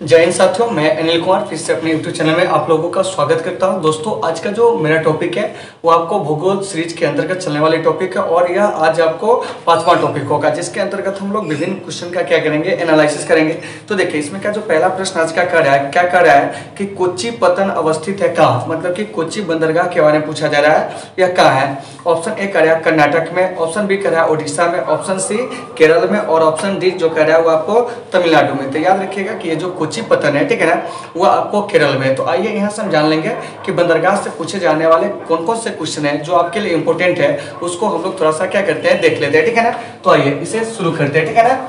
जय हिंद साथियों, मैं अनिल कुमार फिर से अपने YouTube चैनल में आप लोगों का स्वागत करता हूं। दोस्तों, आज का जो मेरा टॉपिक है वो आपको भूगोल सीरीज के अंतर्गत चलने वाले टॉपिक है और यह आज आपको 5वां टॉपिक होगा, जिसके अंतर्गत हम लोग विभिन्न क्वेश्चन का क्या करेंगे, एनालिसिस करेंगे। तो देखिए, इसमें क्या जो पहला प्रश्न आज का क्या कर रहा है कि कोच्चि पत्तन अवस्थित है कहाँ, मतलब कि कोच्चि बंदरगाह के बारे में पूछा जा रहा है, यह कहाँ है। ऑप्शन ए कर रहा है कर्नाटक में, ऑप्शन बी कर रहा है उड़ीसा में, ऑप्शन सी केरल में और ऑप्शन डी जो कर रहा है वो आपको तमिलनाडु में। तो याद रखिएगा कि ये जो कोच्चि पत्तन है, ठीक है ना, वो आपको केरल में है। तो आइए यहाँ से हम जान लेंगे कि बंदरगाह से पूछे जाने वाले कौन कौन से क्वेश्चन है जो आपके लिए इंपॉर्टेंट है, उसको हम लोग थोड़ा सा क्या करते हैं, देख लेते हैं, ठीक है ना। तो आइए इसे शुरू करते हैं, ठीक है ना।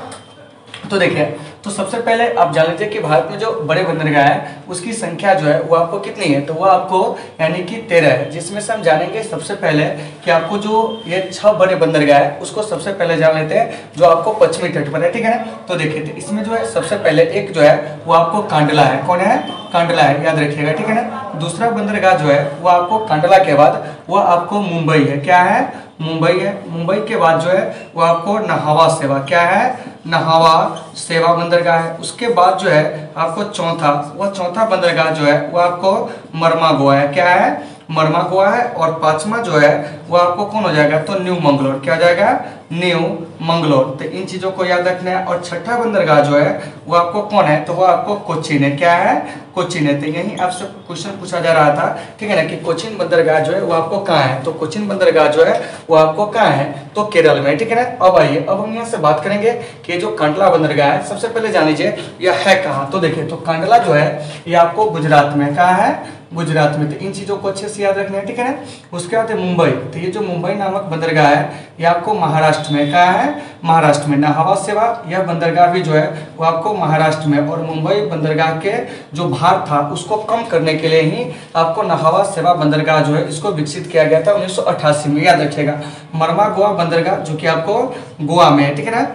तो देखिए, तो सबसे पहले आप जान लीजिए कि भारत में जो बड़े बंदरगाह है उसकी संख्या जो है वो आपको कितनी है, तो वो आपको यानी कि 13 है, जिसमें से हम जानेंगे सबसे पहले कि आपको जो ये 6 बड़े बंदरगाह है उसको सबसे पहले जान लेते हैं जो आपको पश्चिमी तट पर है, ठीक है ना। तो देखिए, तो इसमें जो है सबसे पहले एक जो है वो आपको कांडला है। कौन है? कांडला है, याद रखिएगा, ठीक है ना। दूसरा बंदरगाह जो है वो आपको कांडला के बाद वो आपको मुंबई है। क्या है? मुंबई है। मुंबई के बाद जो है वो आपको नहावा सेवा, क्या है? नहावा सेवा बंदरगाह है। उसके बाद जो है आपको चौथा बंदरगाह जो है वो आपको मरमा गोवा है। क्या है? मरमा गोवा है। और 5वां जो है वो आपको कौन हो जाएगा, तो न्यू मंगलोर। क्या हो जाएगा? न्यू मंगलोर। तो इन चीजों को याद रखना है। और 6ठा बंदरगाह जो है वो आपको कौन है, तो वो आपको कोच्चिन है। क्या है? कोच्चिन है। तो यही आपसे क्वेश्चन पूछा जा रहा था, ठीक है ना, कि कोच्चिन बंदरगाह जो है वो आपको कहाँ है, तो कोच्चिन बंदरगाह जो है वो आपको कहाँ है, तो केरल में, ठीक है ना। अब आइए, अब हम यहाँ से बात करेंगे कि जो कांडला बंदरगाह है, सबसे पहले जान लीजिए यह है कहाँ। तो देखिए, तो कांडला जो है ये आपको गुजरात में, कहाँ है? गुजरात में। तो इन चीजों को अच्छे से याद रखना है, ठीक है ना। उसके बाद है मुंबई। तो ये जो मुंबई नामक बंदरगाह है ये आपको महाराष्ट्र में, कहाँ है? महाराष्ट्र में। नहावा सेवा यह बंदरगाह भी जो है वो आपको महाराष्ट्र में। और मुंबई बंदरगाह के जो भार था उसको कम करने के लिए ही आपको नहावा सेवा बंदरगाह जो है इसको विकसित किया गया था 1988 में, याद रखिएगा। मरमा गोवा बंदरगाह जो कि आपको गोवा में है, ठीक है ना।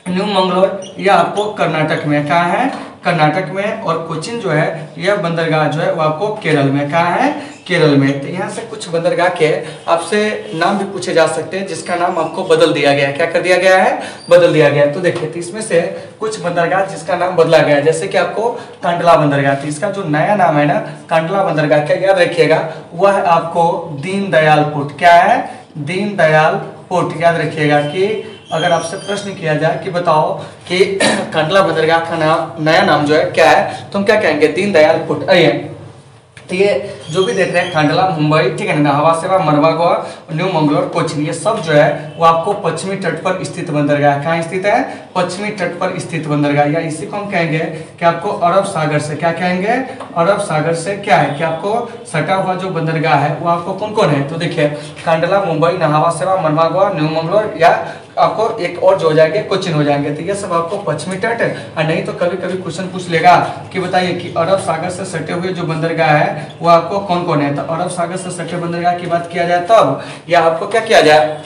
न्यू मंगलोर यह आपको कर्नाटक में, कहाँ है? कर्नाटक में। और कोच्चिन जो है यह बंदरगाह जो है वो आपको केरल में, कहाँ है? केरल में। तो यहाँ से कुछ बंदरगाह के आपसे नाम भी पूछे जा सकते हैं जिसका नाम आपको बदल दिया गया है। क्या कर दिया गया है? बदल दिया गया है। तो देखिए, तो इसमें से कुछ बंदरगाह जिसका नाम बदला गया है, जैसे कि आपको कांडला बंदरगाह, तो इसका जो नया नाम है ना कांडला बंदरगाह, क्या याद रखिएगा, वह है आपको दीनदयाल पोर्ट। क्या है? दीनदयाल पोर्ट। याद रखिएगा कि अगर आपसे प्रश्न किया जाए कि बताओ कि कांडला बंदरगाह का नया नाम जो है क्या है, तो हम क्या कहेंगे? दीनदयाल पोर्ट। आइए, तो ये जो भी देख रहे हैं कांडला, मुंबई, ठीक है ना, नहावा सेवा, मरवा गोवा, न्यू मंगलोर, कोच्चिन, ये सब जो है वो आपको पश्चिमी तट पर स्थित बंदरगाह है। कहाँ स्थित है? पश्चिमी तट पर स्थित बंदरगाह, या इसी को हम कहेंगे कि आपको अरब सागर से, क्या कहेंगे? अरब सागर से क्या है कि आपको सटा हुआ जो बंदरगाह है वो आपको कौन कौन है, तो देखिए कांडला, मुंबई, नहावा सेवा, मरवा गोवा, न्यू मंगलोर, या आपको एक और जो हो जाएंगे कोच्चिन हो जाएंगे। तो ये सब आपको पश्चिमी तट है। और नहीं तो कभी कभी क्वेश्चन पूछ लेगा कि बताइए कि अरब सागर से सटे हुए जो बंदरगाह है वो आपको कौन कौन है। तो अरब सागर से सटे बंदरगाह की बात किया जाए तब, या आपको क्या किया जाए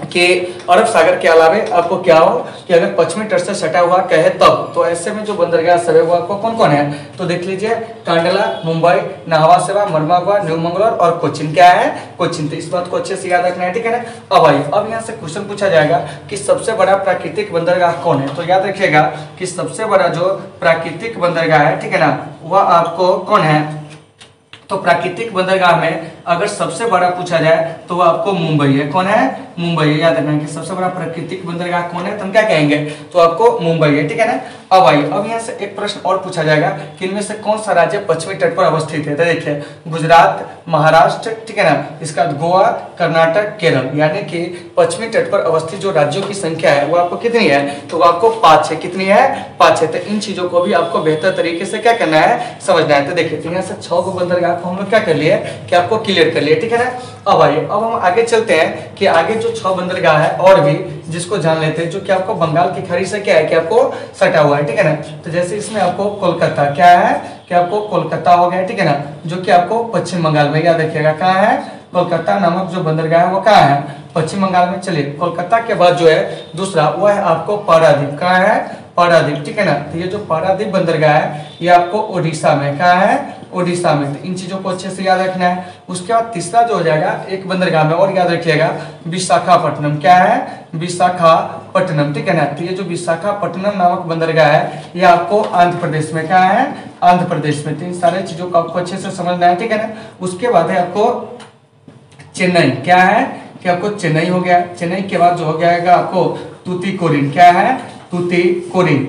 कि अरब सागर के अलावे आपको क्या हो कि अगर पश्चिमी तट से सटा हुआ कहे तब, तो ऐसे में जो बंदरगाह सब है वो आपको कौन कौन है, तो देख लीजिए कांडला, मुंबई, नहावा सेवा, मरवा गोवा, न्यू मंगलोर और कोच्चिन। क्या है? कोच्चिन। तो इस बात को अच्छे से याद रखना है, ठीक है ना। अब आइए, अब यहाँ से क्वेश्चन पूछा जाएगा कि सबसे बड़ा प्राकृतिक बंदरगाह कौन है। तो याद रखिएगा कि सबसे बड़ा जो प्राकृतिक बंदरगाह है, ठीक है ना, वह आपको कौन है, तो प्राकृतिक बंदरगाह में अगर सबसे बड़ा पूछा जाए तो वो आपको मुंबई है। कौन है? मुंबई है। याद रखना कि सबसे बड़ा प्राकृतिक बंदरगाह कौन है, तो हम क्या कहेंगे, तो आपको मुंबई है, ठीक है ना। अब आइए, अब यहाँ से एक प्रश्न और पूछा जाएगा कि इनमें से कौन सा राज्य पश्चिमी तट पर अवस्थित है। तो देखिए, गुजरात, महाराष्ट्र, ठीक है ना, इसका गोवा, कर्नाटक, केरल, यानी कि पश्चिमी तट पर अवस्थित जो राज्यों की संख्या है वो आपको कितनी है, तो वो आपको 5 है। कितनी है? 5 है। तो इन चीजों को भी आपको बेहतर तरीके से क्या करना है, समझना है। तो देखिए, तो यहाँ से 6 को बंदरगाह को हम लोग क्या कर लिए कि आपको क्लियर कर लिए, ठीक है ना। अब आइए, अब हम आगे चलते हैं कि आगे जो 6 बंदरगाह है और भी जिसको जान लेते हैं, जो कि आपको बंगाल की खाड़ी से क्या है कि आपको सटा हुआ है, ठीक है ना। तो जैसे इसमें आपको कोलकाता, क्या है कि आपको कोलकाता हो गया, ठीक है ना, जो कि आपको पश्चिम बंगाल में, याद रखिएगा कहाँ है, कोलकाता नामक जो बंदरगाह है वो कहाँ है, पश्चिम बंगाल में। चलिए, कोलकाता के बाद जो है दूसरा वो है आपको पारादीप। कहाँ है? पारादीप, ठीक है ना। तो ये जो पारादीप बंदरगाह है ये आपको उड़ीसा में, कहाँ है, ओडिशा में। तो इन चीजों को अच्छे से याद रखना है। उसके बाद तीसरा जो हो जाएगा एक बंदरगाह में और याद रखिएगा, विशाखापट्टनम। क्या है? विशाखापट्टनम, ठीक है ना। तो ये जो विशाखापट्टनम नामक बंदरगाह है ये आपको आंध्र प्रदेश में, क्या है? आंध्र प्रदेश में। तो इन सारे चीजों को आपको अच्छे से समझना है, ठीक है ना। उसके बाद है आपको चेन्नई। क्या है कि आपको चेन्नई हो गया। चेन्नई के बाद जो हो जाएगा आपको तूतीकोरिन। क्या है? तूतीकोरिन।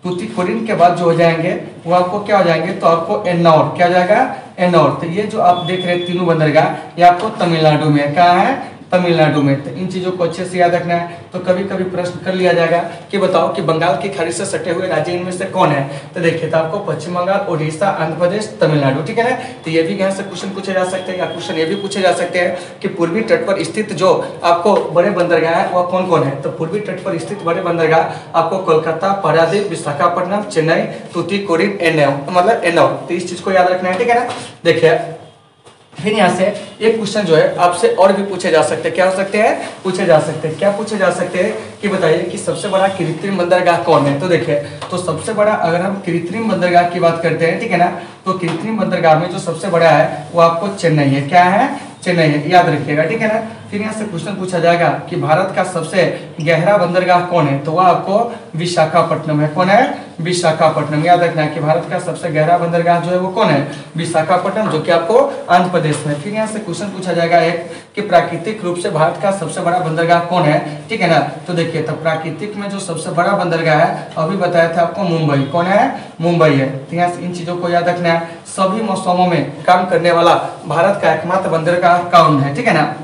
तूतीकोरिन के बाद जो हो जाएंगे वो आपको क्या हो जाएंगे? तो आपको एन्नौर। क्या हो जाएगा? एन्नौर। तो ये जो आप देख रहे हैं तीनों बंदरगाह ये आपको तमिलनाडु में, क्या है? तमिलनाडु में। तो इन चीजों को अच्छे से याद रखना है। तो कभी कभी प्रश्न कर लिया जाएगा कि बताओ कि बंगाल की खाड़ी से सटे हुए राज्य इनमें से कौन है? तो देखिए, तो आपको पश्चिम बंगाल, उड़ीसा, आंध्र प्रदेश, तमिलनाडु, ठीक है ना। तो ये भी यहाँ से क्वेश्चन पूछे जा सकते हैं, या क्वेश्चन ये भी पूछे जा सकते हैं कि पूर्वी तट पर स्थित जो आपको बड़े बंदरगाह है वह कौन कौन है? तो पूर्वी तट पर स्थित बड़े बंदरगाह आपको कोलकाता, पारादीप, विशाखापट्टनम, चेन्नई, तूतीकोरिन, एन्नौर। तो इस चीज को याद रखना है, ठीक है ना। देखिए फिर यहाँ से एक क्वेश्चन जो है आपसे और भी पूछे जा सकते हैं। क्या हो सकते हैं? पूछे जा सकते हैं। क्या पूछे जा सकते हैं कि बताइए कि सबसे बड़ा कृत्रिम बंदरगाह कौन है? तो देखिए, तो सबसे बड़ा अगर हम कृत्रिम बंदरगाह की बात करते हैं, ठीक है ना, तो कृत्रिम बंदरगाह में जो सबसे बड़ा है वो आपको चेन्नई है। क्या है? चेन्नई है, याद रखिएगा, ठीक है ना। फिर यहाँ से क्वेश्चन पूछा जाएगा कि भारत का सबसे गहरा बंदरगाह कौन है? तो वह आपको विशाखापट्टनम है। कौन है? विशाखापट्टनम। याद रखना है कि भारत का सबसे गहरा बंदरगाह जो है वो कौन है? विशाखापट्टनम, जो कि आपको आंध्र प्रदेश में। फिर यहाँ से क्वेश्चन पूछा जाएगा एक कि प्राकृतिक रूप से भारत का सबसे बड़ा बंदरगाह कौन है? ठीक है ना। तो देखिए, तो प्राकृतिक में जो सबसे बड़ा बंदरगाह है अभी बताया था आपको मुंबई। कौन है? मुंबई है। तो यहाँ से इन चीजों को याद रखना है। सभी मौसमों में काम करने वाला भारत का एकमात्र बंदरगाह कौन है? ठीक है ना।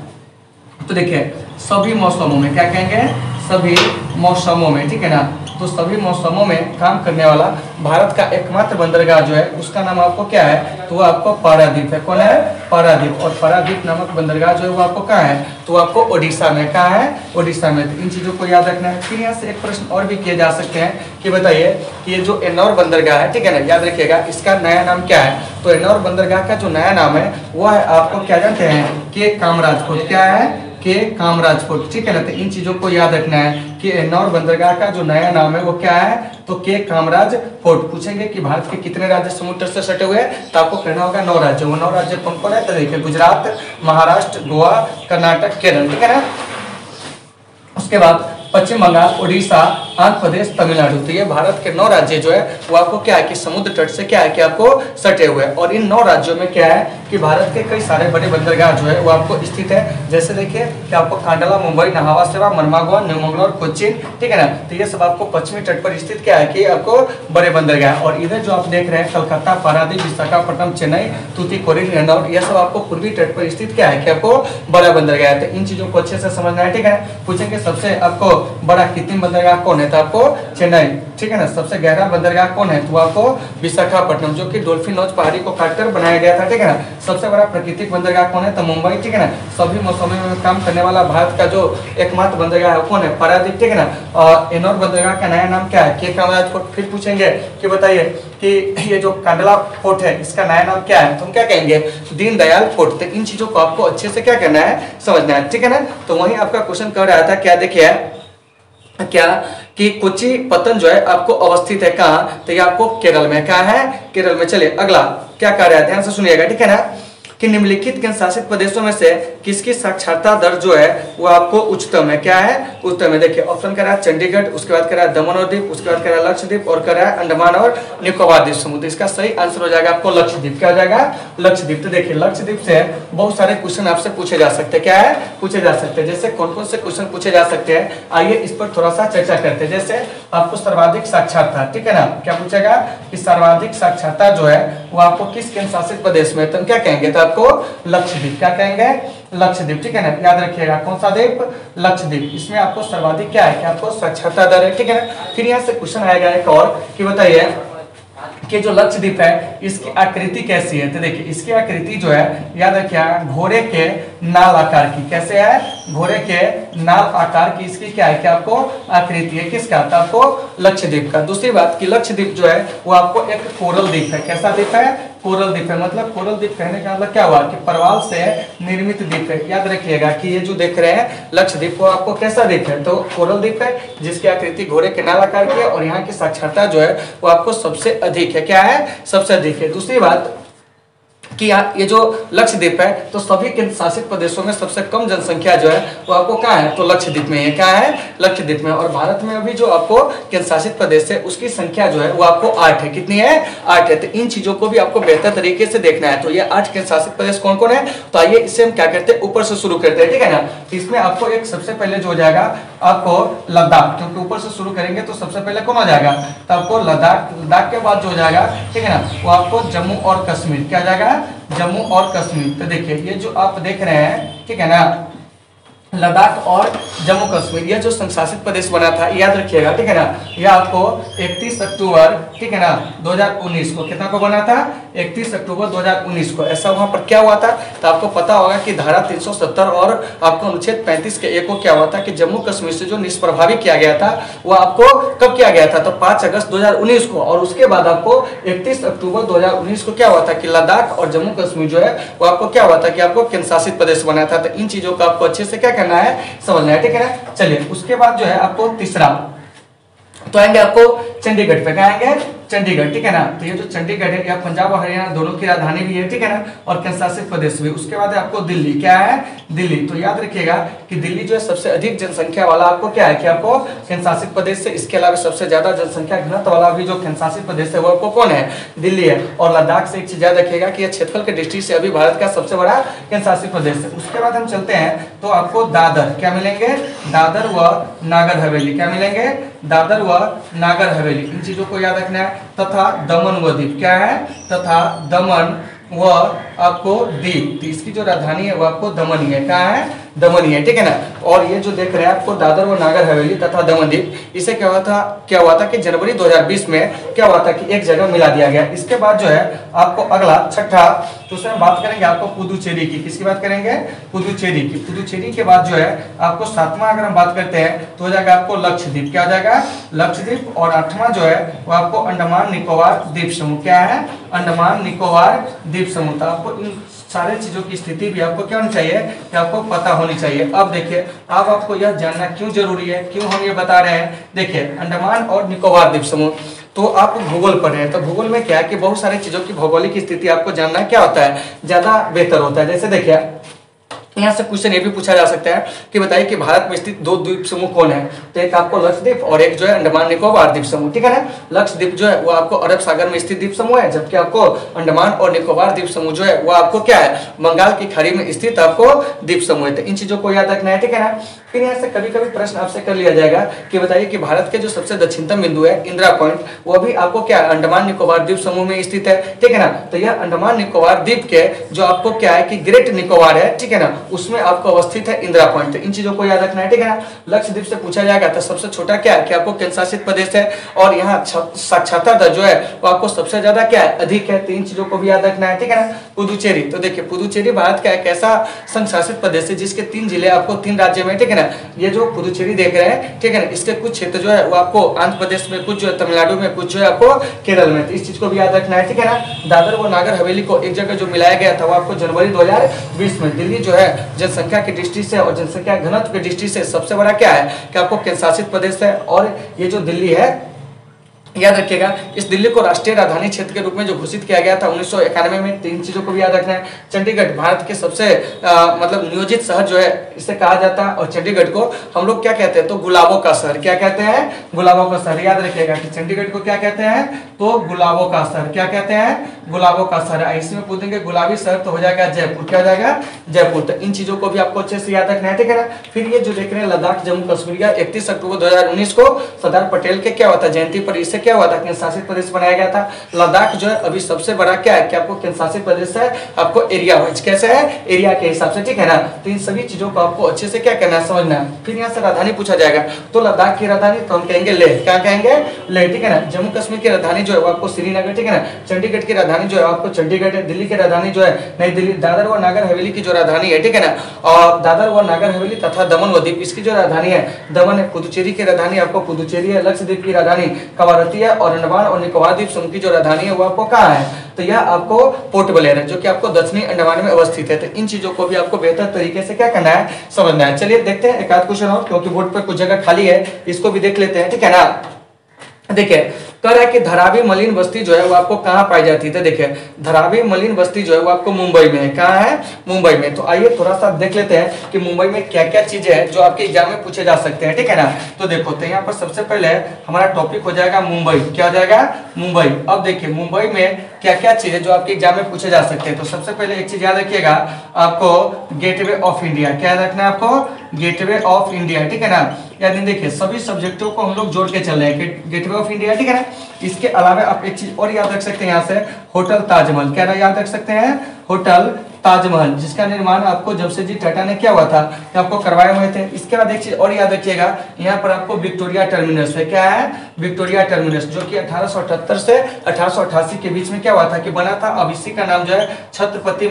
तो देखिए, सभी मौसमों में, क्या कहेंगे? सभी मौसमों में, ठीक है ना। तो सभी मौसमों में काम करने वाला भारत का एकमात्र बंदरगाह जो है उसका नाम आपको क्या है? तो वो आपको पारादीप है। कौन है? पारादीप। और पारादीप नामक बंदरगाह जो है वो आपको कहाँ है? तो आपको ओडिशा में। कहाँ है? ओडिशा में। तो इन चीजों को याद रखना है। फिर यहाँ से एक प्रश्न और भी किए जा सकते हैं कि बताइए कि ये जो एन्नौर बंदरगाह है, ठीक है ना, याद रखिएगा इसका नया नाम क्या है? तो एन्नौर बंदरगाह का जो नया नाम है वो है आपको क्या जानते हैं? के कामराज फोर्ट। क्या है? के कामराज फोर्ट, ठीक है ना। तो इन चीजों को याद रखना है कि एन्नौर बंदरगाह का जो नया नाम है वो क्या है? तो के कामराज फोर्ट। पूछेंगे कि भारत के कितने राज्य समुद्र से सटे हुए हैं? तो आपको कहना होगा 9 राज्य। वो 9 राज्य कौन कौन है? तो देखिए, गुजरात, महाराष्ट्र, गोवा, कर्नाटक, केरल, ठीक है ना। उसके बाद पश्चिम बंगाल, उड़ीसा, आंध्र प्रदेश, तमिलनाडु। तो ये भारत के 9 राज्य जो है वो आपको क्या है कि समुद्र तट से क्या है कि आपको सटे हुए हैं। और इन 9 राज्यों में क्या है कि भारत के कई सारे बड़े बंदरगाह जो है वो आपको स्थित है। जैसे देखिए कि आपको कांडला, मुंबई, नाहवा सेवा, मनमागवा, न्यू मंगलोर, कोच्चिन, ठीक है ना। तो ये सब आपको पश्चिमी तट पर स्थित क्या है कि आपको बड़े बंदरगाह। और इधर जो आप देख रहे हैं कलकत्ता, पारादीप, विशाखापट्टनम, चेन्नई, तूतीकोरिन, एन्नौर, ये सब आपको पूर्वी तट पर स्थित क्या है कि आपको बड़ा बंदरगाह है। तो इन चीजों को अच्छे से समझना है, ठीक है। पूछेंगे सबसे आपको बड़ा कृत्रिम बंदरगाह कौन है? तो आपको चेन्नई, ठीक है ना। सबसे गहरा बंदरगाह कौन है? तो आपको विशाखापट्टनम, जो कि डोल्फिन नोच पहाड़ी को काटकर बनाया गया था, ठीक है ना। सबसे बड़ा प्राकृतिक बंदरगाह कौन है? तो मुंबई, ठीक है ना। सभी मौसमों में काम करने वाला भारत का जो एकमात्र बंदरगाह है कौन है? पारादीप, ठीक है ना। और एन्नौर बंदरगाह का नया नाम क्या है? के कामराज फोर्ट। फिर पूछेंगे कि बताइए कि ये जो कांडला फोर्ट है इसका नया नाम क्या है? तुम क्या कहेंगे? दीनदयाल फोर्ट। तो इन चीजों को आपको अच्छे से क्या करना है? समझना है, ठीक है ना। तो वही आपका क्वेश्चन कर रहा था, क्या देखिए क्या कि कोच्चि पत्तन जो है आपको अवस्थित है कहाँ? तो ये आपको केरल में। कहाँ है? केरल में। चलिए अगला क्या कह रहा है, ध्यान से सुनिएगा, ठीक है ना। कि निम्नलिखित केंद्र शासित प्रदेशों में से किसकी साक्षरता दर जो है वो आपको उच्चतम है? क्या है? उच्चतम है। देखिए ऑप्शन कर रहा है चंडीगढ़, उसके बाद कर रहा है दमन और दीप, उसके बाद कर रहा है लक्षद्वीप और कर रहा है अंडमान और निकोबार द्वीप समूह। इसका सही आंसर हो जाएगा आपको लक्षद्वीप। क्या हो जाएगा? लक्षद्वीप। तो देखिए लक्षद्वीप से बहुत सारे क्वेश्चन आपसे पूछे जा सकते हैं। क्या है? पूछे जा सकते हैं। जैसे कौन कौन से क्वेश्चन पूछे जा सकते हैं, आइए इस पर थोड़ा सा चर्चा करते हैं। जैसे आपको सर्वाधिक साक्षरता, ठीक है ना, क्या पूछेगा कि सर्वाधिक साक्षरता जो है वो आपको किस केंद्र शासित प्रदेश में? तो क्या कहेंगे? तो आपको लक्षद्वीप। क्या कहेंगे? लक्षद्वीप, ठीक है ना। याद रखिएगा कौन सा द्वीप? लक्षद्वीप। इसमें आपको सर्वाधिक क्या है कि आपको साक्षरता दर है, ठीक है ना। फिर यहाँ से क्वेश्चन आएगा एक और कि बताइए कि जो लक्षद्वीप है इसकी आकृति कैसी है? तो देखिए इसकी आकृति जो है याद रखिएगा घोड़े के नाल आकार की। कैसे है? घोड़े के नाल आकार की इसकी क्या है कि आपको आकृति है। किसका? तो आपको लक्षद्वीप का। दूसरी बात कि लक्षद्वीप जो है वो आपको एक कोरल द्वीप है। कैसा द्वीप है? कोरल द्वीप है। मतलब कोरल द्वीप कहने का मतलब क्या हुआ कि परवाल से निर्मित द्वीप है। याद रखिएगा कि ये जो देख रहे हैं लक्षद्वीप वो आपको कैसा द्वीप है? तो कोरल द्वीप है जिसकी आकृति घोड़े के नाल आकार की है और यहाँ की साक्षरता जो है वो आपको सबसे अधिक है। क्या है? सबसे अधिक है। दूसरी बात कि ये जो लक्षद्वीप है तो सभी केंद्र शासित प्रदेशों में सबसे कम जनसंख्या जो है वो आपको कहाँ है, तो लक्षद्वीप में है। कहाँ है, लक्षद्वीप में। और भारत में अभी जो आपको केंद्र शासित प्रदेश है उसकी संख्या जो है वो आपको 8 है। कितनी है, 8 है। तो इन चीजों को भी आपको बेहतर तरीके से देखना है। तो ये 8 केंद्र शासित प्रदेश कौन कौन है, तो आइए इससे हम क्या करते हैं, ऊपर से शुरू करते हैं, ठीक है ना। इसमें आपको एक सबसे पहले जो हो जाएगा आपको लद्दाख, क्योंकि ऊपर से शुरू करेंगे तो सबसे पहले कौन हो जाएगा, तो आपको लद्दाख। लद्दाख के बाद जो हो जाएगा, ठीक है ना, वो आपको जम्मू और कश्मीर, क्या जाएगा, जम्मू और कश्मीर। तो देखिए ये जो आप देख रहे हैं, ठीक है ना, लद्दाख और जम्मू कश्मीर ये जो संशासित प्रदेश बना था, याद रखिएगा, ठीक है ना, ये आपको 31 अक्टूबर, ठीक है ना, 2019 को, कितना को बना था, 31 अक्टूबर 2019 को। ऐसा वहां पर क्या हुआ था, तो आपको पता होगा कि धारा 370 और आपको अनुच्छेद 35 के 1 को क्या हुआ था कि जम्मू कश्मीर से जो निष्प्रभावी किया गया था वो आपको कब किया गया था, तो 5 अगस्त 2019 को। और उसके बाद आपको 31 अक्टूबर 2019 को क्या हुआ था कि लद्दाख और जम्मू कश्मीर जो है वो आपको क्या हुआ था कि आपको केंद्र शासित प्रदेश बना था। तो इन चीजों का आपको अच्छे से क्या करना है, समझना है, ठीक है ना। चलिए उसके बाद जो है आपको तीसरा तो आएंगे आपको चंडीगढ़ पे। क्या आएंगे, चंडीगढ़, ठीक है ना। तो ये जो चंडीगढ़ है यह पंजाब और हरियाणा दोनों की राजधानी भी है, ठीक है ना, और केंद्र शासित प्रदेश भी। उसके बाद है आपको दिल्ली, क्या है, दिल्ली। तो याद रखिएगा कि दिल्ली जो है सबसे अधिक जनसंख्या वाला आपको क्या है कि आपको केंद्र शासित प्रदेश से, इसके अलावा सबसे ज्यादा जनसंख्या घनत्व वाला भी जो केंद्र शासित प्रदेश है वो आपको कौन है, दिल्ली है। और लद्दाख से एक चीज याद रखिएगा कि यह क्षेत्रफल के दृष्टि से अभी भारत का सबसे बड़ा केंद्र शासित प्रदेश है। उसके बाद हम चलते हैं तो आपको दादर, क्या मिलेंगे, दादर व नागर हवेली, क्या मिलेंगे, दादर व नागर हवेली। इन चीजों को याद रखना है। तथा दमन व दीव, क्या है, तथा दमन व आपको दीव। तो इसकी जो राजधानी है वो आपको दमन ही है, क्या है, दमन ही है, ठीक है ना। और ये जो देख रहे हैं आपको दादर व नागर हवेली तथा दमन दीव, इसे क्या हुआ था कि जनवरी 2020 में क्या हुआ था कि एक जगह मिला दिया गया। इसके बाद जो है आपको अगला छठा तो उसमें बात करेंगे आपको पुदुचेरी की। किसकी बात करेंगे, पुदुचेरी की। पुदुचेरी के बाद जो है आपको 7वां अगर हम बात करते हैं तो हो जाएगा आपको लक्षद्वीप, क्या हो जाएगा, लक्षद्वीप। और 8वां जो है वो आपको अंडमान निकोबार द्वीप समूह, क्या है, अंडमान निकोबार द्वीप समूह। तो आपको इन सारे चीजों की स्थिति भी आपको क्या होनी चाहिए कि आपको पता होनी चाहिए। अब देखिए अब आपको यह जानना क्यों जरूरी है, क्यों हम ये बता रहे हैं। देखिए अंडमान और निकोबार द्वीप समूह, तो आप भूगोल पढ़ रहे हैं तो भूगोल में क्या है कि बहुत सारी चीजों की भौगोलिक स्थिति आपको जानना क्या होता है, ज्यादा बेहतर होता है। जैसे देखिए यहाँ से क्वेश्चन ये भी पूछा जा सकता है कि बताइए कि भारत में स्थित 2 द्वीप समूह कौन है, तो एक आपको लक्षद्वीप और एक जो है अंडमान निकोबार द्वीप समूह, ठीक है ना। लक्षद्वीप जो है वो आपको अरब सागर में स्थित द्वीप समूह है, जबकि आपको अंडमान और निकोबार द्वीप समूह जो है वो आपको क्या है, बंगाल की खाड़ी में स्थित आपको द्वीप समूह है। तो इन चीजों को याद रखना है, ठीक है ना। फिर यहाँ से कभी कभी प्रश्न आपसे कर लिया जाएगा कि बताइए कि भारत के जो सबसे दक्षिणतम बिंदु है इंदिरा पॉइंट, वो भी आपको क्या अंडमान निकोबार द्वीप समूह में स्थित है, ठीक है ना। तो यह अंडमान निकोबार द्वीप के जो आपको क्या है कि ग्रेट निकोबार है, ठीक है ना, उसमें आपको स्थित है इंदिरा पॉइंट। इन चीजों को याद रखना है, ठीक है ना। लक्षद्वीप से पूछा जाएगा तो सबसे छोटा क्या है कि आपको केंद्र शासित प्रदेश है, और यहाँ साक्षरता दर जो है वो आपको सबसे ज्यादा क्या है, अधिक है। तो इन चीजों को भी याद रखना है, ठीक है ना। पुदुचेरी, तो देखिए पुदुचेरी भारत का एक ऐसा संघ शासित प्रदेश है जिसके 3 जिले आपको 3 राज्य में, ठीक है ना। ये जो पुदुचेरी देख रहे हैं, ठीक है ना, इसके कुछ क्षेत्र जो है वो आपको आंध्र प्रदेश में, कुछ जो है तमिलनाडु में, कुछ जो है आपको केरल में। तो इस चीज को भी याद रखना है, ठीक है ना। दादर व नागर हवेली को एक जगह जो मिलाया गया था वो आपको जनवरी 2020 में। दिल्ली जो है जनसंख्या की दृष्टि से और जनसंख्या घनत्व की दृष्टि से सबसे बड़ा क्या है कि आपको केंद्र शासित प्रदेश है। और ये जो दिल्ली है याद रखिएगा, इस दिल्ली को राष्ट्रीय राजधानी क्षेत्र के रूप में जो घोषित किया गया था 1991 में। 3 चीजों को भी याद रखना है। चंडीगढ़ भारत के सबसे मतलब नियोजित शहर जो है इसे कहा जाता है, और चंडीगढ़ को हम लोग क्या कहते हैं, तो गुलाबों का शहर, क्या कहते हैं, गुलाबों का शहर। याद रखिएगा कि चंडीगढ़ को क्या कहते हैं, तो गुलाबों का शहर, क्या कहते हैं, गुलाबों का शहर। इसमें पूछेंगे गुलाबी शहर तो हो जाएगा जयपुर, क्या हो जाएगा, जयपुर। तो इन चीजों को भी आपको अच्छे से याद रखना है, ठीक है ना। फिर ये जो देख रहे हैं लद्दाख जम्मू कश्मीर का 31 अक्टूबर 2019 को सरदार पटेल के क्या हुआ था, जयंती पर इसे क्या हुआ था, केंद्र शासित प्रदेश बनाया गया था। लद्दाख जो है अभी सबसे बड़ा क्या है कि आपको केंद्र शासित प्रदेश है, आपको एरिया वाइज कैसे है, एरिया के हिसाब से, ठीक है ना। तो इन सभी चीजों को आपको अच्छे से क्या करना है, समझना है। फिर यहाँ से राजधानी पूछा जाएगा, तो लद्दाख की राजधानी तो हम कहेंगे लेह, क्या कहेंगे, लेह, ठीक है ना। जम्मू कश्मीर की राजधानी जो है वो आपको श्रीनगर, ठीक है ना। चंडीगढ़ की राजधानी जो है आपको चंडीगढ़ है। दिल्ली की राजधानी जो है नई दिल्ली। दादर व नागर हवेली की जो राजधानी है, ठीक है ना, और दादर व नागर हवेली तथा दमन व दीव, इसकी जो राजधानी है दमन है। पुदुचेरी की राजधानी आपको पुदुचेरी है। लक्षद्वीप की राजधानी कवारत्ती है, और अंडमान और निकोबार द्वीप समूह की जो राजधानी है वो आपको कहाँ है, तो यह आपको पोर्ट ब्लेयर है, जो कि आपको दक्षिणी अंडमान में अवस्थित है। तो इन चीजों को भी आपको बेहतर तरीके से क्या करना है, समझना है। चलिए देखते हैं एक आध क्वेश्चन और, क्योंकि बोर्ड पर कुछ जगह खाली है, इसको भी देख लेते हैं, ठीक है ना। देखिए कह रहा है कि धरावी मलिन बस्ती जो है वो आपको कहाँ पाई जाती है। तो देखिए धरावी मलिन बस्ती जो है वो आपको मुंबई में है। कहाँ है? मुंबई में। तो आइए थोड़ा सा देख लेते हैं कि मुंबई में क्या क्या चीजें हैं जो आपके एग्जाम में पूछे जा सकते हैं, ठीक है ना। तो देखो तो यहाँ पर सबसे पहले हमारा टॉपिक हो जाएगा मुंबई। क्या हो जाएगा? मुंबई। अब देखिए मुंबई में क्या क्या चीजें जो आपके एग्जाम में पूछे जा सकते हैं। तो सबसे पहले एक चीज याद रखिएगा आपको, गेटवे ऑफ इंडिया। क्या याद रखना है आपको? गेटवे ऑफ इंडिया, ठीक है ना। यानी देखिए सभी सब्जेक्टों को हम लोग जोड़ के चल रहे हैं, गेटवे ऑफ इंडिया, ठीक है ना। इसके अलावा आप एक चीज और याद रख सकते हैं यहाँ से, होटल ताजमहल। क्या याद रख सकते हैं? होटल ताजमहल, जिसका निर्माण आपको जमशेदजी टाटा ने क्या हुआ था, आपको करवाए हुए थे। इसके बाद एक चीज और याद रखिएगा, यहाँ पर आपको विक्टोरिया टर्मिनस है। क्या है? विक्टोरिया टर्मिनस, जो कि 1878 से 1888 के बीच में क्या हुआ था कि बना था। अब इसी का नाम जो है छत्रपति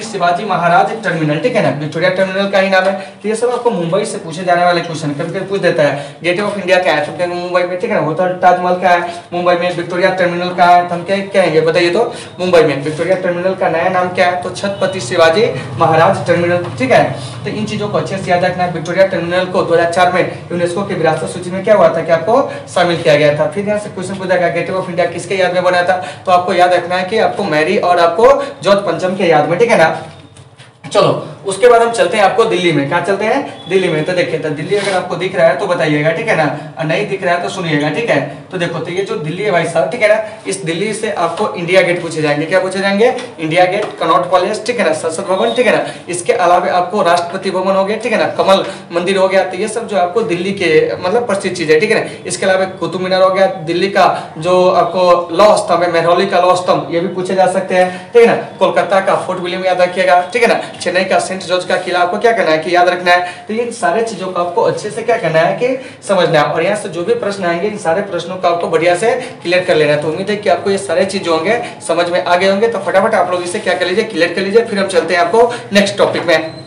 शिवाजी महाराज टर्मिनल, ठीक है ना। विक्टोरिया टर्मिनल का ही नाम है। तो ये सब आपको मुंबई से पूछे जाने वाले क्वेश्चन कभी कभी पूछ देता है। गेटवे ऑफ इंडिया क्या है तो मुंबई में, ठीक है ना। होटल ताजमहल का है मुंबई में। विक्टोरिया टर्मिनल का है तो हम क्या कहेंगे बताइए? तो मुंबई में। विक्टोरिया टर्मिनल का नया नाम क्या है? तो छत्रपति शिवाजी महाराज टर्मिनल, ठीक है। तो इन चीजों को अच्छे से याद रखना है। विक्टोरिया टर्मिनल को 2004 में यूनेस्को की विरासत सूची में क्या हुआ था कि आपको शामिल किया गया था। फिर यहाँ से क्वेश्चन पूछा गया गेटवे ऑफ इंडिया किसके याद में बना था, तो आपको याद रखना है कि आपको मैरी और आपको जॉर्ज पंचम के याद में, ठीक है ना। चलो उसके बाद हम चलते हैं आपको दिल्ली में। कहाँ चलते हैं? दिल्ली में। तो देखिए तो दिल्ली अगर आपको दिख रहा है तो बताइएगा, ठीक है ना। और नहीं दिख रहा है तो सुनिएगा, ठीक है। तो देखो तो ये जो दिल्ली है भाई साहब, ठीक है ना, इस दिल्ली से आपको इंडिया गेट पूछे जाएंगे। क्या पूछे जाएंगे? इंडिया गेट, कनॉट पैलेस, ठीक है ना, संसद भवन, ठीक है ना। इसके अलावा आपको राष्ट्रपति भवन हो गया, ठीक है ना, कमल मंदिर हो गया। तो ये सब जो आपको दिल्ली के मतलब प्रसिद्ध चीज है, ठीक है ना। इसके अलावा कुतुब मीनार हो गया, दिल्ली का जो आपको लौह स्तंभ है, मेहरौली का लौह स्तंभ, ये भी पूछे जा सकते हैं, ठीक है ना। कोलकाता का फोर्ट विलियम याद रखिएगा, ठीक है ना। चेन्नई का सेंट जॉर्ज का किला आपको क्या करना है कि याद रखना है। तो ये सारे चीजों को आपको अच्छे से क्या करना है कि समझना है। और यहाँ से जो भी प्रश्न आएंगे इन सारे प्रश्नों को आपको बढ़िया से क्लियर कर लेना है। तो उम्मीद है कि आपको ये सारे चीज होंगे समझ में आ गए होंगे। तो फटाफट आप लोग इसे क्या कर लीजिए, क्लियर कर लीजिए। फिर हम चलते हैं आपको नेक्स्ट टॉपिक में।